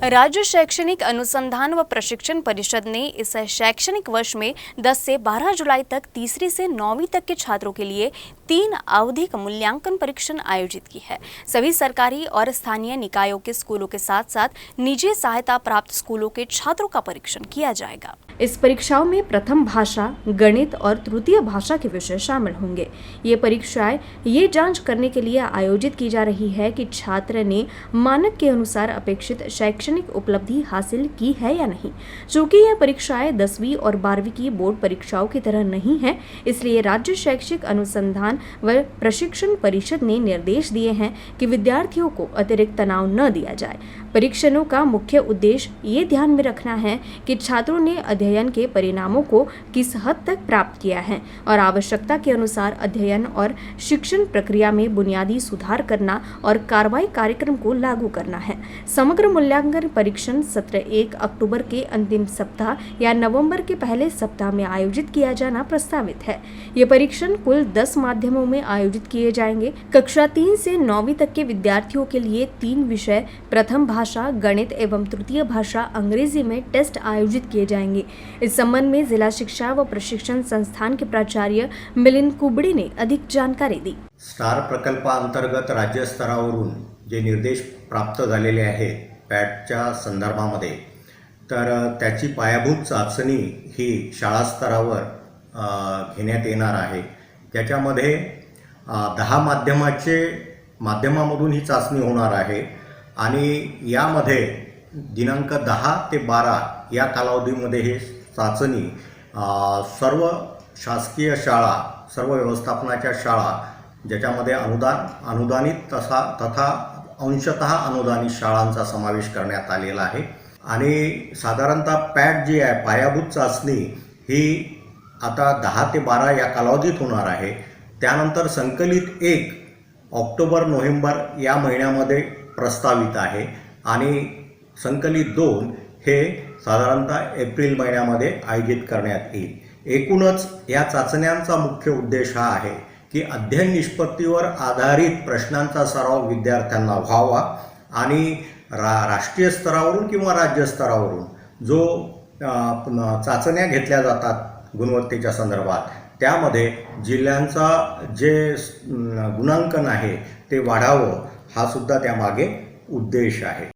राज्य शैक्षणिक अनुसंधान व प्रशिक्षण परिषद ने इस शैक्षणिक वर्ष में 10 से 12 जुलाई तक तीसरी से 9वीं तक के छात्रों के लिए 3 आवधिक मूल्यांकन परीक्षण आयोजित की है। सभी सरकारी और स्थानीय निकायों के स्कूलों के साथ साथ निजी सहायता प्राप्त स्कूलों के छात्रों का परीक्षण किया जाएगा। इस परीक्षाओं में प्रथम भाषा, गणित और तृतीय भाषा के विषय शामिल होंगे। ये परीक्षाएं ये जांच करने के लिए आयोजित की जा रही है कि छात्र ने मानक के अनुसार अपेक्षित शैक्षणिक उपलब्धि हासिल की है या नहीं। चूंकि यह परीक्षाएं 10वीं और 12वीं की बोर्ड परीक्षाओं की तरह नहीं है, इसलिए राज्य शैक्षिक अनुसंधान व प्रशिक्षण परिषद ने निर्देश दिए हैं कि विद्यार्थियों को अतिरिक्त तनाव न दिया जाए। परीक्षणों का मुख्य उद्देश्य ये ध्यान में रखना है कि छात्रों ने अध्ययन के परिणामों को किस हद तक प्राप्त किया है और आवश्यकता के अनुसार अध्ययन और शिक्षण प्रक्रिया में बुनियादी सुधार करना और कार्रवाई कार्यक्रम को लागू करना है। समग्र मूल्यांकन परीक्षण सत्र 1 अक्टूबर के अंतिम सप्ताह या नवंबर के पहले सप्ताह में आयोजित किया जाना प्रस्तावित है। ये परीक्षण कुल 10 माध्यमों में आयोजित किए जाएंगे। कक्षा 3 से 9वीं तक के विद्यार्थियों के लिए 3 विषय प्रथम भाषा, गणित एवं तृतीय भाषा अंग्रेजी में टेस्ट आयोजित किए जाएंगे। इस संबंध में जिला शिक्षा व प्रशिक्षण संस्थान के प्राचार्य मिलिंद कुबडे ने अधिक जानकारी दी। स्टार प्रकल्पाअंतर्गत राज्य स्तरावरून जे निर्देश प्राप्त झालेले आहेत पॅटच्या संदर्भामध्ये, तर त्याची पायाभूत चाचणी ही शाळा स्तरावर घेण्यात येणार आहे। त्याच्यामध्ये 10 माध्यमामधून ही चाचणी होणार आहे आणि यामध्ये दिनांक 10 ते 12 या कालावधीमध्ये हे चाचणी सर्व शासकीय शाळा, सर्व व्यवस्थापनाच्या शाळा ज्याच्यामध्ये अनुदानित तथा अंशतः अनुदानित शाळांचा समावेश करण्यात आलेला आहे। आणि साधारणतः पॅट जी आहे पायाभूत चाचणी ही आता 10 ते 12 या कालावधीत होणार आहे। त्यानंतर संकलित 1 ऑक्टोबर-नोव्हेंबर या महिन्यामध्ये प्रस्तावित आहे आणि संकलित 2 हे साधारणतः एप्रिल महिन्यामध्ये आयोजित करण्यात येईल। एकूणच या चाचण्यांचा मुख्य उद्देश हा आहे की अध्ययन निष्पत्तीवर आधारित प्रश्नांचा सराव विद्यार्थ्यांना व्हावा आणि राष्ट्रीय स्तरावरून किंवा राज्य स्तरावरून जो चाचण्या घेतल्या जातात गुणवत्तेच्या संदर्भात, त्यामध्ये जिल्ह्यांचा जे गुणांकन आहे ते वाढावं, हा सुद्धा त्यामागे उद्देश आहे।